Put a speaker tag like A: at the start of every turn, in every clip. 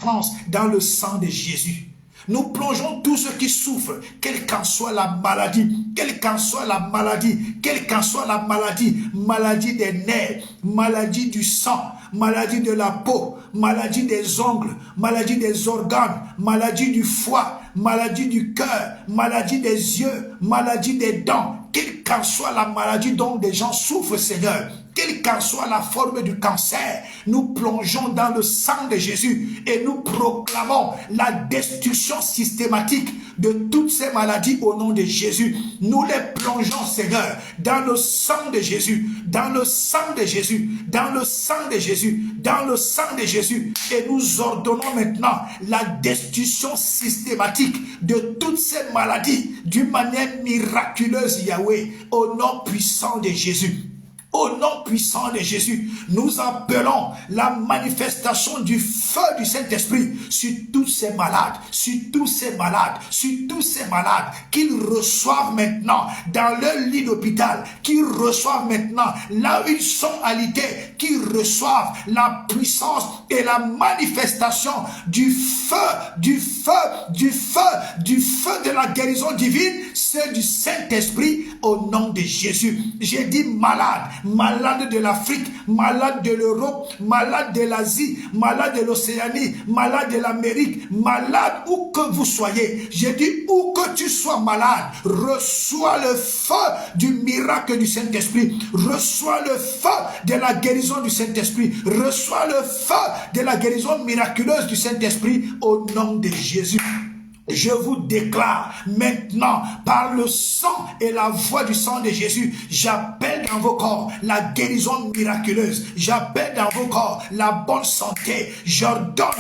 A: délivrance dans le sang de Jésus. Nous plongeons tous ceux qui souffrent, quelle qu'en soit la maladie, quelle qu'en soit la maladie, quelle qu'en soit la maladie, maladie des nerfs, maladie du sang, maladie de la peau, maladie des ongles, maladie des organes, maladie du foie, maladie du cœur, maladie des yeux, maladie des dents, quelle qu'en soit la maladie dont des gens souffrent, Seigneur, quelle qu'en soit la forme du cancer, nous plongeons dans le sang de Jésus et nous proclamons la destruction systématique de toutes ces maladies au nom de Jésus. Nous les plongeons, Seigneur, dans le sang de Jésus, dans le sang de Jésus, dans le sang de Jésus, dans le sang de Jésus. Et nous ordonnons maintenant la destruction systématique de toutes ces maladies d'une manière miraculeuse, Yahweh, au nom puissant de Jésus. Au nom puissant de Jésus, nous appelons la manifestation du feu du Saint-Esprit sur tous ces malades, sur tous ces malades, sur tous ces malades, qu'ils reçoivent maintenant dans leur lit d'hôpital, qu'ils reçoivent maintenant là où ils sont alités, qu'ils reçoivent la puissance et la manifestation du feu, du feu, du feu, du feu de la guérison divine, c'est du Saint-Esprit au nom de Jésus. J'ai dit malade, malade de l'Afrique, malade de l'Europe, malade de l'Asie, malade de l'Océanie, malade de l'Amérique, malade où que vous soyez. J'ai dit où que tu sois malade, reçois le feu du miracle du Saint-Esprit, reçois le feu de la guérison du Saint-Esprit, reçois le feu de la guérison miraculeuse du Saint-Esprit au nom de Jésus. Je vous déclare maintenant, par le sang et la voix du sang de Jésus, j'appelle dans vos corps la guérison miraculeuse. J'appelle dans vos corps la bonne santé. J'ordonne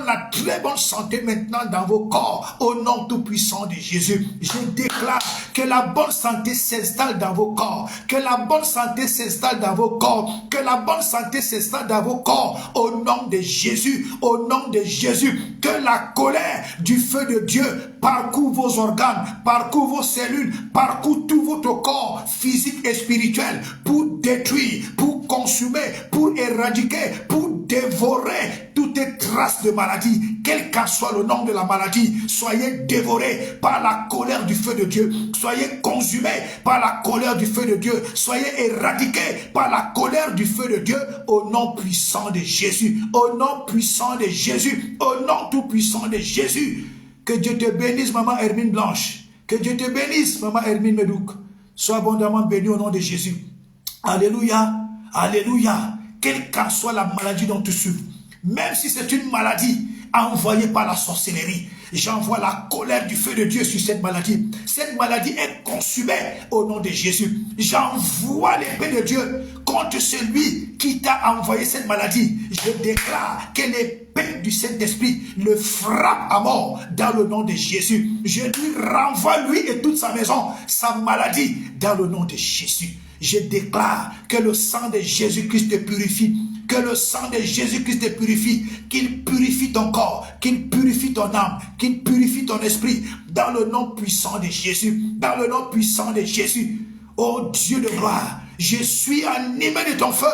A: la très bonne santé maintenant dans vos corps, au nom tout puissant de Jésus. Je déclare que la bonne santé s'installe dans vos corps, que la bonne santé s'installe dans vos corps, que la bonne santé s'installe dans vos corps, au nom de Jésus, au nom de Jésus, que la colère du feu de Dieu parcourt vos organes, parcourt vos cellules, parcourt tout votre corps physique et spirituel pour détruire, pour consumer, pour éradiquer, pour dévorer toute trace de maladie, quel qu'en soit le nom de la maladie. Soyez dévorés par la colère du feu de Dieu, soyez consumés par la colère du feu de Dieu, soyez éradiqués par la colère du feu de Dieu, au nom puissant de Jésus, au nom puissant de Jésus, au nom tout puissant de Jésus. Que Dieu te bénisse, maman Hermine Blanche, que Dieu te bénisse, maman Hermine Medouk. Sois abondamment béni au nom de Jésus. Alléluia, alléluia. Quelle qu'en soit la maladie dont tu souffres, même si c'est une maladie envoyée par la sorcellerie, j'envoie la colère du feu de Dieu sur cette maladie. Cette maladie est consumée au nom de Jésus. J'envoie l'épée de Dieu contre celui qui t'a envoyé cette maladie. Je déclare que l'épée du Saint-Esprit le frappe à mort dans le nom de Jésus. Je lui renvoie, lui et toute sa maison, sa maladie dans le nom de Jésus. Je déclare que le sang de Jésus-Christ te purifie, que le sang de Jésus-Christ te purifie, qu'il purifie ton corps, qu'il purifie ton âme, qu'il purifie ton esprit, dans le nom puissant de Jésus, dans le nom puissant de Jésus. Oh Dieu de gloire, je suis animé de ton feu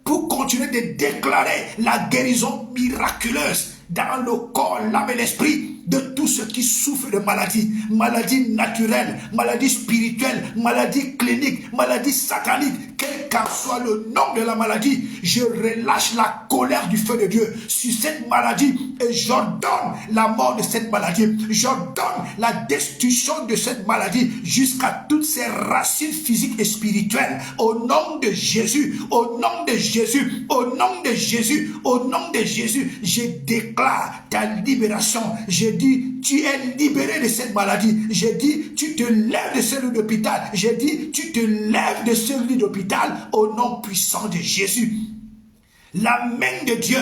A: pour continuer de déclarer la guérison miraculeuse dans le corps, l'âme et l'esprit de tous ceux qui souffrent de maladies, maladies naturelles, maladies spirituelles, maladies cliniques, maladies sataniques, quel qu'en soit le nom de la maladie, je relâche la colère du feu de Dieu sur cette maladie et j'ordonne la mort de cette maladie, j'ordonne la destruction de cette maladie jusqu'à toutes ses racines physiques et spirituelles, au nom de Jésus, au nom de Jésus, au nom de Jésus, au nom de Jésus, je déclare ta libération. J'ai dit, tu es libéré de cette maladie. J'ai dit, tu te lèves de ce lit d'hôpital. J'ai dit, tu te lèves de ce lit d'hôpital au nom puissant de Jésus. La main de Dieu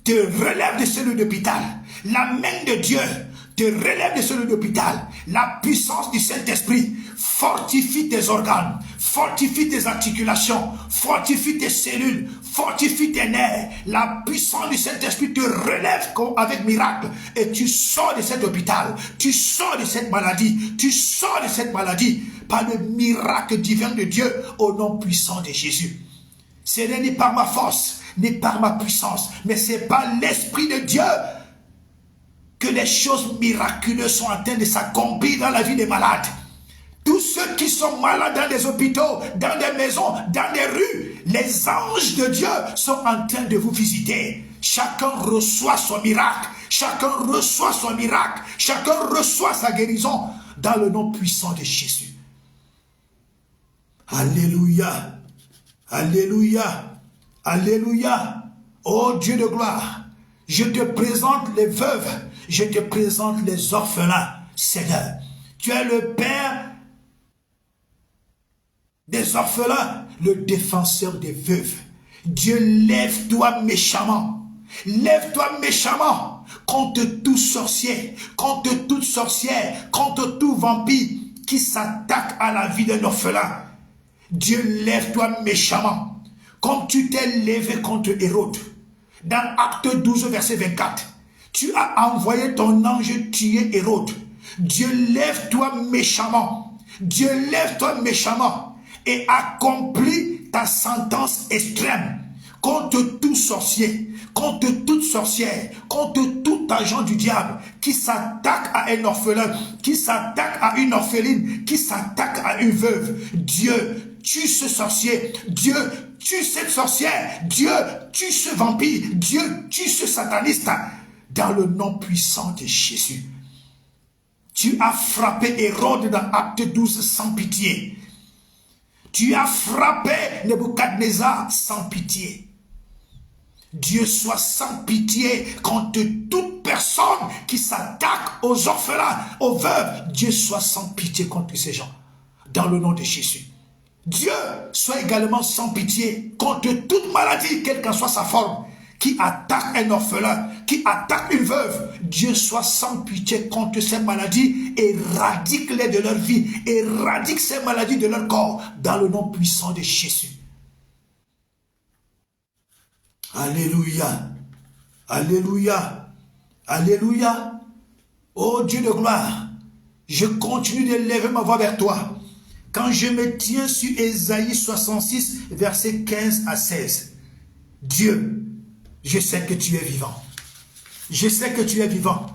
A: te relève de ce lit d'hôpital. La main de Dieu te relève de ce lit d'hôpital. La puissance du Saint-Esprit fortifie tes organes, fortifie tes articulations, fortifie tes cellules, fortifie tes nerfs. La puissance du Saint-Esprit te relève avec miracle et tu sors de cet hôpital, tu sors de cette maladie, tu sors de cette maladie par le miracle divin de Dieu au nom puissant de Jésus. Ce n'est ni par ma force, ni par ma puissance, mais c'est par l'Esprit de Dieu que les choses miraculeuses sont en train de s'accomplir dans la vie des malades. Tous ceux qui sont malades dans des hôpitaux, dans des maisons, dans des rues, les anges de Dieu sont en train de vous visiter. Chacun reçoit son miracle. Chacun reçoit son miracle. Chacun reçoit sa guérison dans le nom puissant de Jésus. Alléluia. Alléluia. Alléluia. Oh Dieu de gloire, je te présente les veuves, je te présente les orphelins, Seigneur. Tu es le Père des orphelins, le défenseur des veuves. Dieu, lève-toi méchamment. Lève-toi méchamment contre tout sorcier, contre toute sorcière, contre tout vampire qui s'attaque à la vie d'un orphelin. Dieu, lève-toi méchamment, comme tu t'es levé contre Hérode. Dans Acte 12, verset 24, tu as envoyé ton ange tuer Hérode. Dieu, lève-toi méchamment. Dieu, lève-toi méchamment et accomplis ta sentence extrême contre tout sorcier, contre toute sorcière, contre tout agent du diable qui s'attaque à un orphelin, qui s'attaque à une orpheline, qui s'attaque à une veuve. Dieu, tue ce sorcier. Dieu, tue cette sorcière. Dieu, tue ce vampire. Dieu, tue ce sataniste. Dans le nom puissant de Jésus. Tu as frappé Hérode dans Acte 12 sans pitié. Tu as frappé Nebuchadnezzar sans pitié. Dieu soit sans pitié contre toute personne qui s'attaque aux orphelins, aux veuves. Dieu soit sans pitié contre ces gens. Dans le nom de Jésus. Dieu soit également sans pitié contre toute maladie, quelle qu'en soit sa forme, qui attaque un orphelin, qui attaque une veuve. Dieu soit sans pitié contre ces maladies, éradique-les de leur vie, éradique ces maladies de leur corps, dans le nom puissant de Jésus. Alléluia, alléluia, alléluia. Oh Dieu de gloire, je continue de lever ma voix vers toi. Quand je me tiens sur Ésaïe 66, versets 15 à 16. Dieu, je sais que tu es vivant. Je sais que tu es vivant.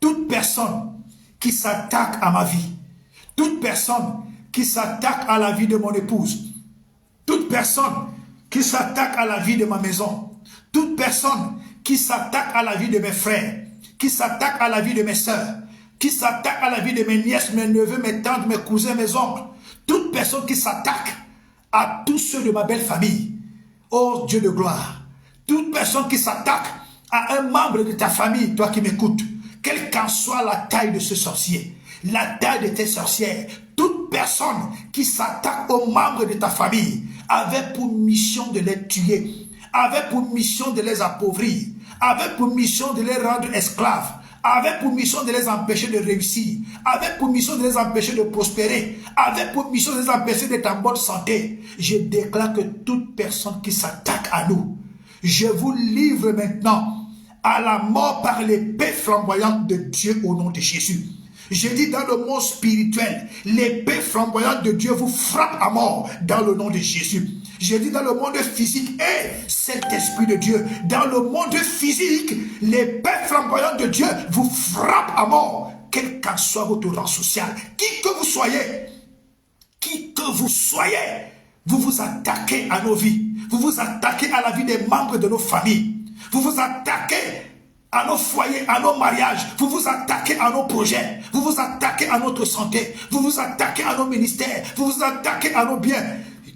A: Toute personne qui s'attaque à ma vie, toute personne qui s'attaque à la vie de mon épouse, toute personne qui s'attaque à la vie de ma maison, toute personne qui s'attaque à la vie de mes frères, qui s'attaque à la vie de mes soeurs, qui s'attaque à la vie de mes nièces, mes neveux, mes tantes, mes cousins, mes oncles, toute personne qui s'attaque à tous ceux de ma belle famille, oh Dieu de gloire, toute personne qui s'attaque à un membre de ta famille, toi qui m'écoutes, quelle qu'en soit la taille de ce sorcier, la taille de tes sorcières, toute personne qui s'attaque aux membres de ta famille, avait pour mission de les tuer, avait pour mission de les appauvrir, avait pour mission de les rendre esclaves, avait pour mission de les empêcher de réussir, avait pour mission de les empêcher de prospérer, avait pour mission de les empêcher d'être en bonne santé. Je déclare que toute personne qui s'attaque à nous, je vous livre maintenant à la mort par l'épée flamboyante de Dieu au nom de Jésus. Je dis dans le monde spirituel, l'épée flamboyante de Dieu vous frappe à mort dans le nom de Jésus. Je dis dans le monde physique, Saint-Esprit de Dieu, dans le monde physique, l'épée flamboyante de Dieu vous frappe à mort, quel qu'en soit votre rang social, qui que vous soyez, vous vous attaquez à nos vies, vous vous attaquez à la vie des membres de nos familles, vous vous attaquez à nos foyers, à nos mariages, vous vous attaquez à nos projets, vous vous attaquez à notre santé, vous vous attaquez à nos ministères, vous vous attaquez à nos biens.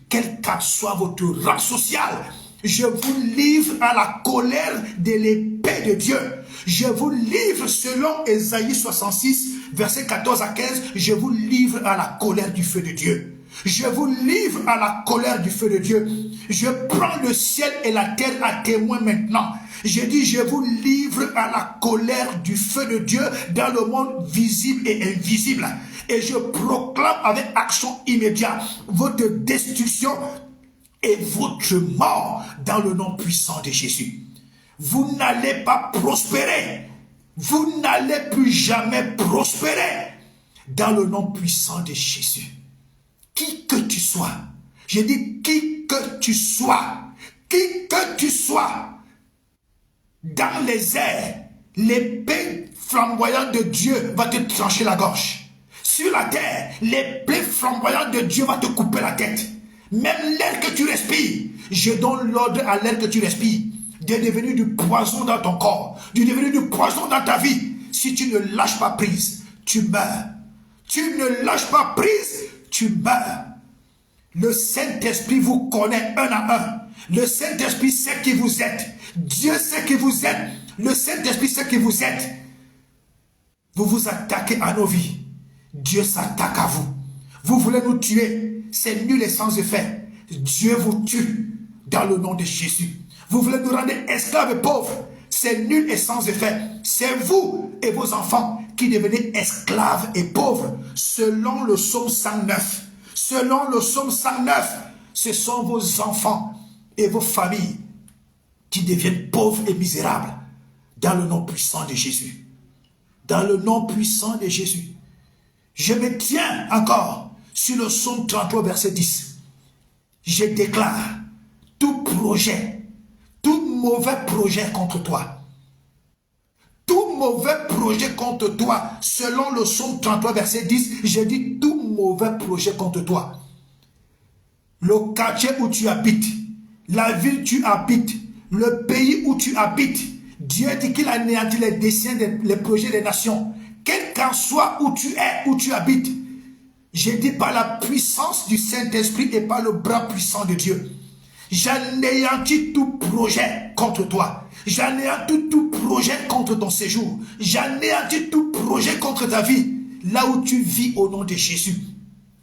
A: Quel qu'en soit votre rang social, je vous livre à la colère de l'épée de Dieu. Je vous livre selon Ésaïe 66, versets 14 à 15, je vous livre à la colère du feu de Dieu. Je vous livre à la colère du feu de Dieu. Je prends le ciel et la terre à témoin maintenant. Je dis, je vous livre à la colère du feu de Dieu dans le monde visible et invisible. Et je proclame avec action immédiate votre destruction et votre mort dans le nom puissant de Jésus. Vous n'allez pas prospérer. Vous n'allez plus jamais prospérer dans le nom puissant de Jésus. Qui que tu sois, je dis qui que tu sois, Qui que tu sois, dans les airs, l'épée flamboyante de Dieu va te trancher la gorge. Sur la terre, l'épée flamboyante de Dieu va te couper la tête. Même l'air que tu respires, je donne l'ordre à l'air que tu respires de devenir du poison dans ton corps, de devenir du poison dans ta vie. Si tu ne lâches pas prise, tu meurs. Tu ne lâches pas prise, tu meurs. Le Saint-Esprit vous connaît un à un. Le Saint-Esprit sait qui vous êtes. Dieu sait qui vous êtes. Le Saint-Esprit sait qui vous êtes. Vous vous attaquez à nos vies. Dieu s'attaque à vous. Vous voulez nous tuer. C'est nul et sans effet. Dieu vous tue dans le nom de Jésus. Vous voulez nous rendre esclaves et pauvres. C'est nul et sans effet. C'est vous et vos enfants qui devenez esclaves et pauvres. Selon le psaume 109. Selon le psaume 109, ce sont vos enfants et vos familles qui deviennent pauvres et misérables dans le nom puissant de Jésus. Dans le nom puissant de Jésus. Je me tiens encore sur le psaume 33, verset 10. Je déclare tout projet, tout mauvais projet contre toi. Tout mauvais projet contre toi, selon le psaume 33, verset 10, je dis tout mauvais projet contre toi. Le quartier où tu habites, la ville où tu habites, le pays où tu habites, Dieu dit qu'il anéantit les desseins, les projets des nations. Quel qu'en soit où tu es, où tu habites, je dis par la puissance du Saint-Esprit et par le bras puissant de Dieu, j'anéantis tout projet contre toi. J'anéantis tout projet contre ton séjour. J'anéantis tout projet contre ta vie. Là où tu vis au nom de Jésus.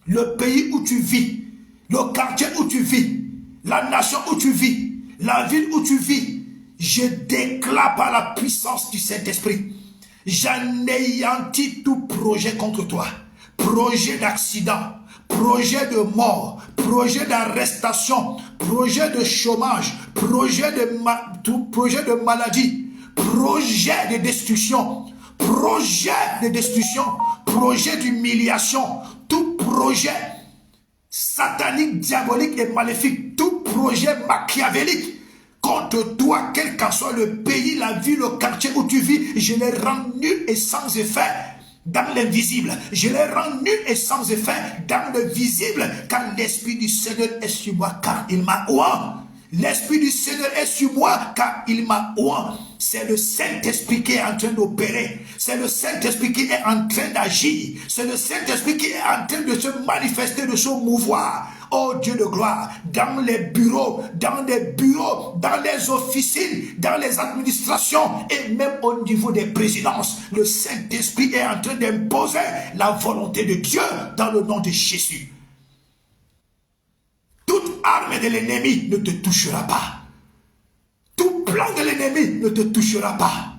A: Le pays où tu vis. Le quartier où tu vis. La nation où tu vis. La ville où tu vis. Je déclare par la puissance du Saint-Esprit. J'anéantis tout projet contre toi. Projet d'accident. Projet de mort, projet d'arrestation, projet de chômage, projet de maladie, projet de destruction, projet d'humiliation, tout projet satanique, diabolique et maléfique, tout projet machiavélique contre toi, quel qu'en soit le pays, la ville, le quartier où tu vis, je les rends nuls et sans effet. Dans l'invisible, je les rends nuls et sans effet dans le visible, car l'Esprit du Seigneur est sur moi, car il m'a oint. L'Esprit du Seigneur est sur moi, car il m'a oint. C'est le Saint-Esprit qui est en train d'opérer. C'est le Saint-Esprit qui est en train d'agir. C'est le Saint-Esprit qui est en train de se manifester, de se mouvoir. Oh Dieu de gloire, dans les bureaux, dans les officines, dans les administrations et même au niveau des présidences, le Saint-Esprit est en train d'imposer la volonté de Dieu dans le nom de Jésus. Toute arme de l'ennemi ne te touchera pas. Tout plan de l'ennemi ne te touchera pas.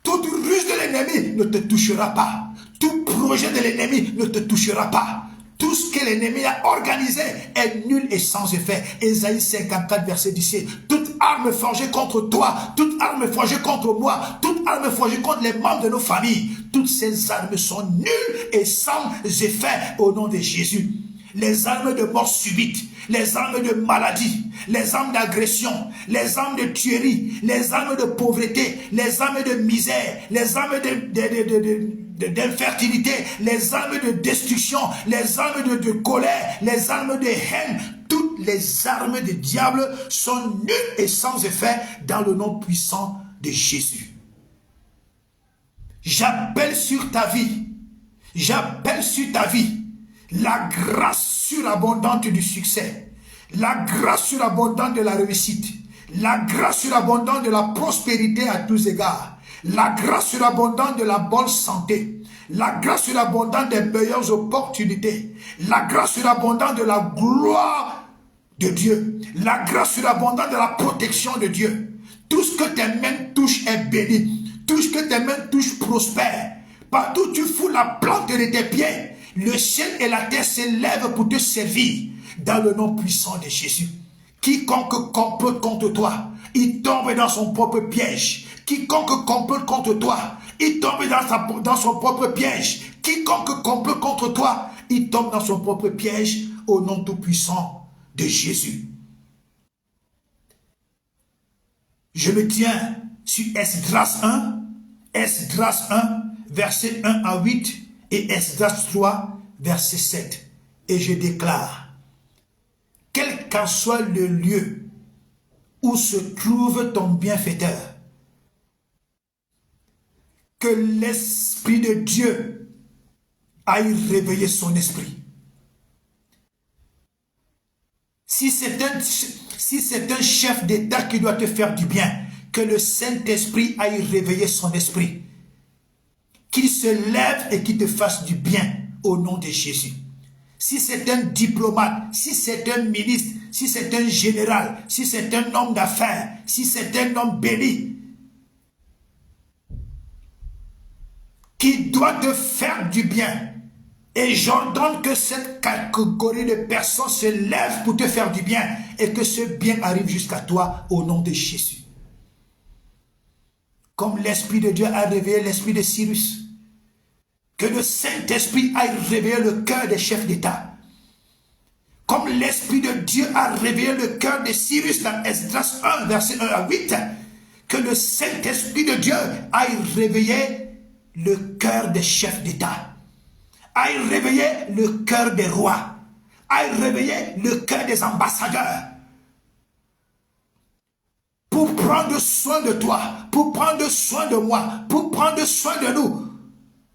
A: Toute ruse de l'ennemi ne te touchera pas. Tout projet de l'ennemi ne te touchera pas. Tout ce que l'ennemi a organisé est nul et sans effet. Ésaïe 54, verset 17. Toute arme forgée contre toi, toute arme forgée contre moi, toute arme forgée contre les membres de nos familles, toutes ces armes sont nulles et sans effet au nom de Jésus. Les armes de mort subite, les armes de maladie, les armes d'agression, les armes de tuerie, les armes de pauvreté, les armes de misère, les armes d'infertilité, les armes de destruction, les armes de colère, les armes de haine, toutes les armes du diable sont nulles et sans effet dans le nom puissant de Jésus. J'appelle sur ta vie, la grâce surabondante du succès, la grâce surabondante de la réussite, la grâce surabondante de la prospérité à tous égards, la grâce surabondante de la bonne santé, la grâce surabondante des meilleures opportunités, la grâce surabondante de la gloire de Dieu, la grâce surabondante de la protection de Dieu. Tout ce que tes mains touchent est béni, tout ce que tes mains touchent prospère. Partout où tu fous la plante de tes pieds, le ciel et la terre s'élèvent pour te servir dans le nom puissant de Jésus. Quiconque complote contre toi, il tombe dans son propre piège. Quiconque complote contre toi, il tombe dans son propre piège. Quiconque complote contre toi, il tombe dans son propre piège au nom tout puissant de Jésus. Je me tiens sur Esdras 1, verset 1 à 8 et Esdras 3, verset 7. Et je déclare, quel qu'en soit le lieu où se trouve ton bienfaiteur, que l'Esprit de Dieu aille réveiller son esprit. Si c'est un chef d'État qui doit te faire du bien, que le Saint-Esprit aille réveiller son esprit. Qu'il se lève et qu'il te fasse du bien au nom de Jésus. Si c'est un diplomate, si c'est un ministre, si c'est un général, si c'est un homme d'affaires, si c'est un homme béni, qui doit te faire du bien. Et j'ordonne que cette catégorie de personnes se lève pour te faire du bien et que ce bien arrive jusqu'à toi au nom de Jésus. Comme l'Esprit de Dieu a réveillé l'esprit de Cyrus, que le Saint-Esprit aille réveiller le cœur des chefs d'État. Comme l'Esprit de Dieu a réveillé le cœur de Cyrus dans Esdras 1, verset 1 à 8, que le Saint-Esprit de Dieu aille réveiller le cœur des chefs d'État, aille réveiller le cœur des rois, aille réveiller le cœur des ambassadeurs, pour prendre soin de toi, pour prendre soin de moi, pour prendre soin de nous.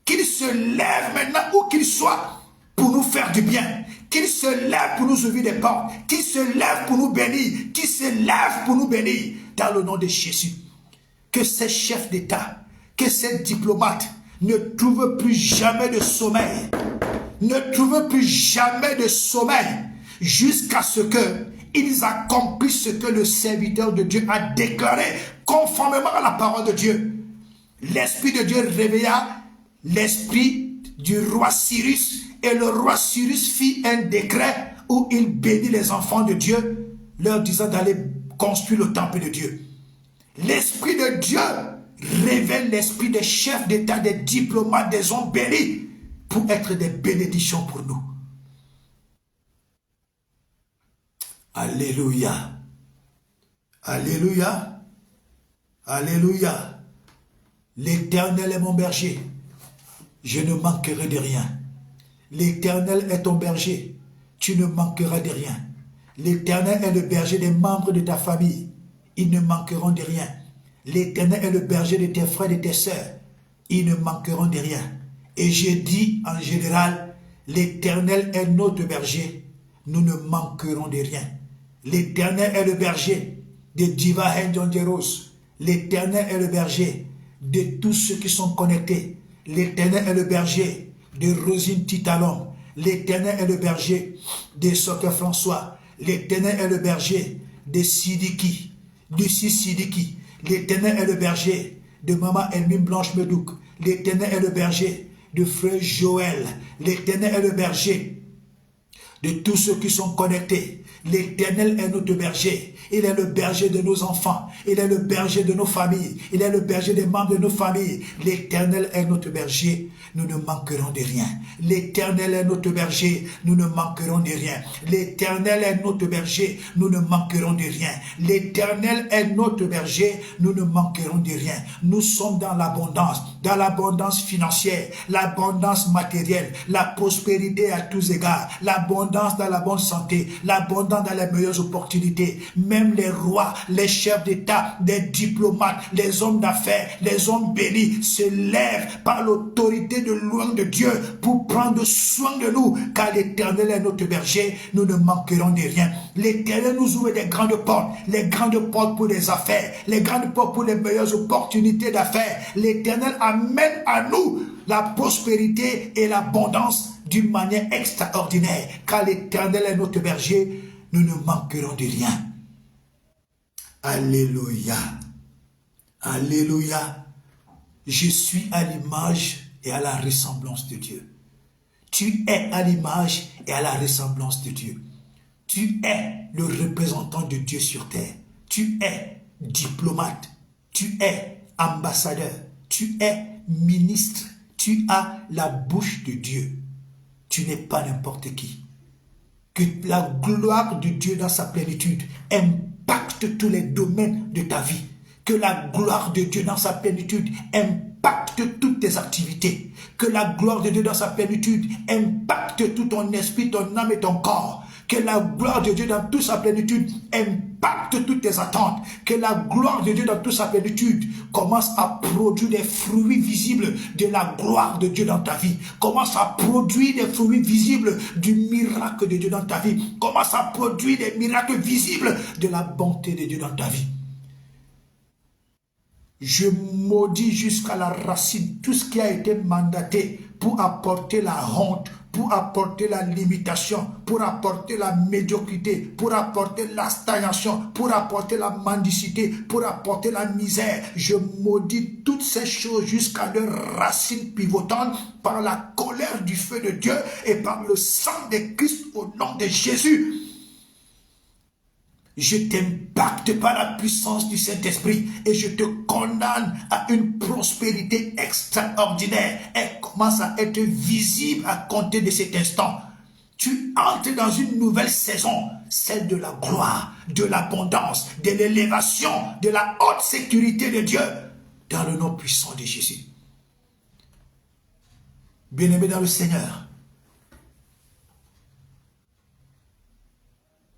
A: Qu'il se lève maintenant où qu'il soit pour nous faire du bien. Qu'il se lève pour nous ouvrir des portes. Qu'il se lève pour nous bénir. Qu'il se lève pour nous bénir. Dans le nom de Jésus. Que ces chefs d'État, que ces diplomates ne trouvent plus jamais de sommeil. Ne trouvent plus jamais de sommeil. Jusqu'à ce qu'ils accomplissent ce que le serviteur de Dieu a déclaré conformément à la parole de Dieu. L'Esprit de Dieu réveilla l'esprit du roi Cyrus, et le roi Cyrus fit un décret où il bénit les enfants de Dieu, leur disant d'aller construire le temple de Dieu. L'Esprit de Dieu révèle l'esprit des chefs d'État, des diplomates, des hommes bénis, pour être des bénédictions pour nous. Alléluia. Alléluia. Alléluia. L'Éternel est mon berger. Je ne manquerai de rien. L'Éternel est ton berger. Tu ne manqueras de rien. L'Éternel est le berger des membres de ta famille. Ils ne manqueront de rien. L'Éternel est le berger de tes frères et de tes sœurs. Ils ne manqueront de rien. Et j'ai dit en général, l'Éternel est notre berger. Nous ne manquerons de rien. L'Éternel est le berger de Diva Henjonjeros. L'Éternel est le berger de tous ceux qui sont connectés. L'Éternel est le berger de Rosine Titalon. L'Éternel est le berger de Soccer François. L'Éternel est le berger de Sidiki, Lucie Sidiki. L'Éternel est le berger de Maman Elmine Blanche Medouk. L'Éternel est le berger de Frère Joël. L'Éternel est le berger de tous ceux qui sont connectés. L'Éternel est notre berger. Il est le berger de nos enfants. Il est le berger de nos familles. Il est le berger des membres de nos familles. L'Éternel est notre berger. Nous ne manquerons de rien. L'Éternel est notre berger. Nous ne manquerons de rien. L'Éternel est notre berger. Nous ne manquerons de rien. L'Éternel est notre berger. Nous ne manquerons de rien. Nous sommes dans l'abondance financière, l'abondance matérielle, la prospérité à tous égards, l'abondance dans la bonne santé, l'abondance dans les meilleures opportunités. Même les rois, les chefs d'État, les diplomates, les hommes d'affaires, les hommes bénis se lèvent par l'autorité de loin de Dieu pour prendre soin de nous, car l'Éternel est notre berger. Nous ne manquerons de rien. L'Éternel nous ouvre des grandes portes, les grandes portes pour les affaires, les grandes portes pour les meilleures opportunités d'affaires. L'Éternel amène à nous la prospérité et l'abondance d'une manière extraordinaire, car l'Éternel est notre berger. Nous ne manquerons de rien. Alléluia. Alléluia. Je suis à l'image et à la ressemblance de Dieu. Tu es à l'image et à la ressemblance de Dieu. Tu es le représentant de Dieu sur terre. Tu es diplomate. Tu es ambassadeur. Tu es ministre. Tu as la bouche de Dieu. Tu n'es pas n'importe qui. Que la gloire de Dieu dans sa plénitude impacte tous les domaines de ta vie. Que la gloire de Dieu dans sa plénitude impacte toutes tes activités. Que la gloire de Dieu dans sa plénitude impacte tout ton esprit, ton âme et ton corps. Que la gloire de Dieu dans toute sa plénitude impacte toutes tes attentes. Que la gloire de Dieu dans toute sa plénitude commence à produire des fruits visibles de la gloire de Dieu dans ta vie. Commence à produire des fruits visibles du miracle de Dieu dans ta vie. Commence à produire des miracles visibles de la bonté de Dieu dans ta vie. Je maudis jusqu'à la racine tout ce qui a été mandaté pour apporter la honte, pour apporter la limitation, pour apporter la médiocrité, pour apporter la stagnation, pour apporter la mendicité, pour apporter la misère. Je maudis toutes ces choses jusqu'à leurs racines pivotantes par la colère du feu de Dieu et par le sang de Christ au nom de Jésus. Je t'impacte par la puissance du Saint-Esprit et je te condamne à une prospérité extraordinaire. Elle commence à être visible à compter de cet instant. Tu entres dans une nouvelle saison, celle de la gloire, de l'abondance, de l'élévation, de la haute sécurité de Dieu, dans le nom puissant de Jésus. Bien-aimé dans le Seigneur,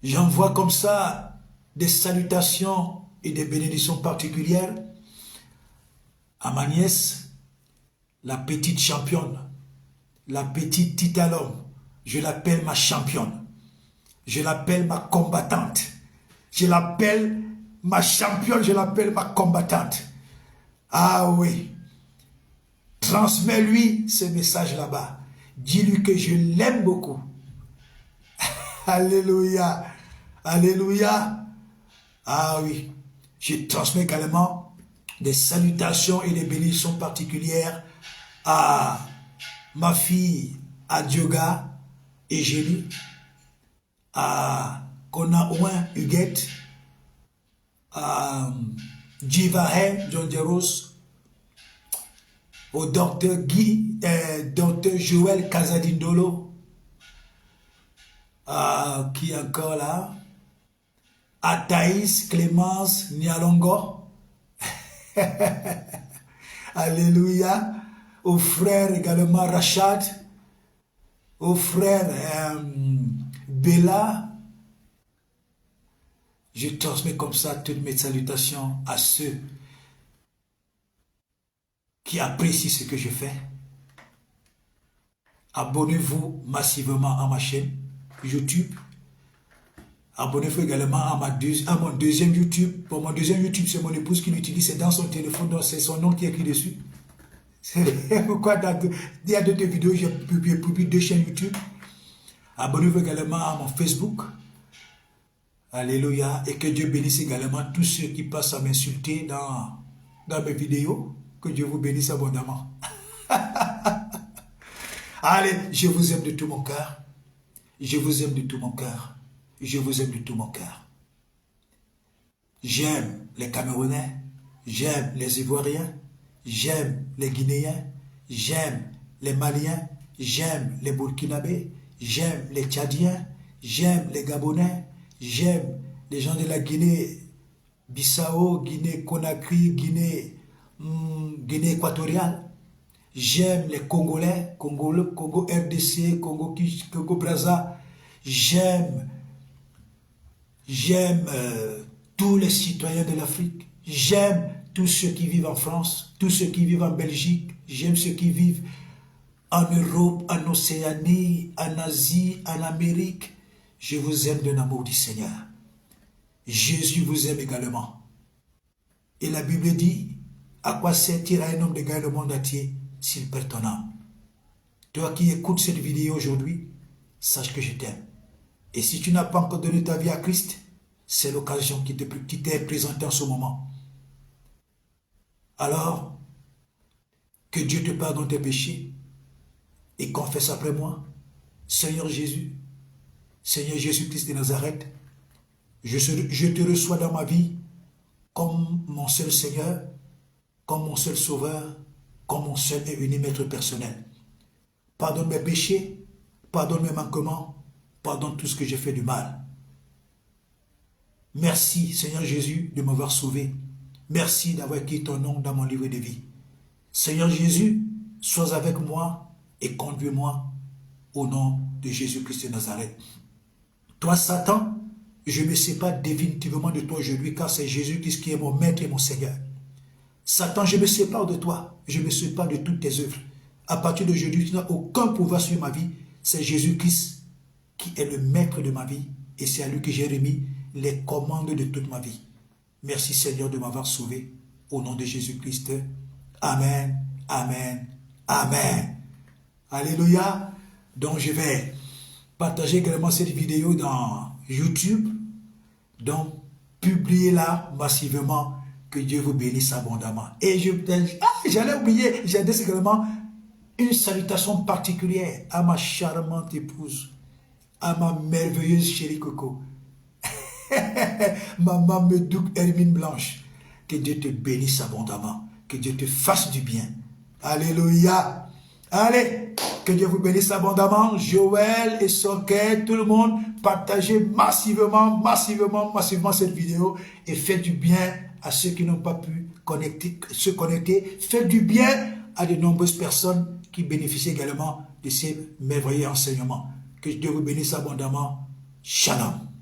A: j'envoie comme ça des salutations et des bénédictions particulières à ma nièce, la petite championne, la petite Titalom. Je l'appelle ma championne. Je l'appelle ma combattante. Je l'appelle ma championne, je l'appelle ma combattante. Ah oui. Transmets-lui ce message là-bas. Dis-lui que je l'aime beaucoup. Alléluia. Alléluia. Ah oui. Je transmets également des salutations et des bénédictions particulières à ma fille Adioga Égénie, à Konaouin Huguette, à Djivahe John Deros, au docteur docteur Joël Casadindolo, qui est encore là, à Thaïs Clémence Nialongo, alléluia, au frère également Rachad, au frère Bella. Je transmets comme ça toutes mes salutations à ceux qui apprécient ce que je fais. Abonnez-vous massivement à ma chaîne YouTube. Abonnez-vous également à mon deuxième YouTube. Pour mon deuxième YouTube, c'est mon épouse qui l'utilise. C'est dans son téléphone, donc c'est son nom qui est écrit dessus. C'est pourquoi il y a d'autres vidéos, j'ai publié 2 chaînes YouTube. Abonnez-vous également à mon Facebook. Alléluia. Et que Dieu bénisse également tous ceux qui passent à m'insulter dans mes vidéos. Que Dieu vous bénisse abondamment. Allez, je vous aime de tout mon cœur. Je vous aime de tout mon cœur. Je vous aime de tout mon cœur. J'aime les Camerounais. J'aime les Ivoiriens. J'aime les Guinéens. J'aime les Maliens. J'aime les Burkinabés. J'aime les Tchadiens. J'aime les Gabonais. J'aime les gens de la Guinée-Bissau, Guinée-Conakry, Guinée équatoriale. J'aime les Congolais, Congo RDC, Congo Brazza. J'aime tous les citoyens de l'Afrique. J'aime tous ceux qui vivent en France, tous ceux qui vivent en Belgique. J'aime ceux qui vivent en Europe, en Océanie, en Asie, en Amérique. Je vous aime d'un amour du Seigneur. Jésus vous aime également. Et la Bible dit, à quoi sert-il à un homme de gagner le monde entier s'il perd ton âme? Toi qui écoutes cette vidéo aujourd'hui, sache que je t'aime. Et si tu n'as pas encore donné ta vie à Christ, c'est l'occasion qui t'est présentée en ce moment. Alors, que Dieu te pardonne tes péchés et confesse après moi, Seigneur Jésus, Seigneur Jésus-Christ de Nazareth, je te reçois dans ma vie comme mon seul Seigneur, comme mon seul Sauveur, comme mon seul et unique maître personnel. Pardonne mes péchés, pardonne mes manquements, pardonne tout ce que j'ai fait du mal. Merci Seigneur Jésus de m'avoir sauvé. Merci d'avoir écrit ton nom dans mon livre de vie. Seigneur Jésus, sois avec moi et conduis-moi au nom de Jésus-Christ de Nazareth. Toi, Satan, je me sépare définitivement de toi aujourd'hui, car c'est Jésus-Christ qui est mon maître et mon Seigneur. Satan, je me sépare de toi, je me sépare de toutes tes œuvres. À partir d'aujourd'hui, tu n'as aucun pouvoir sur ma vie. C'est Jésus-Christ qui est le maître de ma vie et c'est à lui que j'ai remis les commandes de toute ma vie. Merci Seigneur de m'avoir sauvé. Au nom de Jésus-Christ. Amen, amen, amen. Alléluia. Donc je vais partager également cette vidéo dans YouTube. Donc publiez-la massivement. Que Dieu vous bénisse abondamment. Et j'allais oublier, j'adresse également une salutation particulière à ma charmante épouse, à ma merveilleuse chérie Coco, Maman Medouk Hermine Blanche. Que Dieu te bénisse abondamment, que Dieu te fasse du bien. Alléluia. Allez, que Dieu vous bénisse abondamment. Joël et Soquet, tout le monde, partagez massivement cette vidéo et faites du bien à ceux qui n'ont pas pu se connecter. Faites du bien à de nombreuses personnes qui bénéficient également de ces merveilleux enseignements. Que Dieu vous bénisse abondamment. Shalom.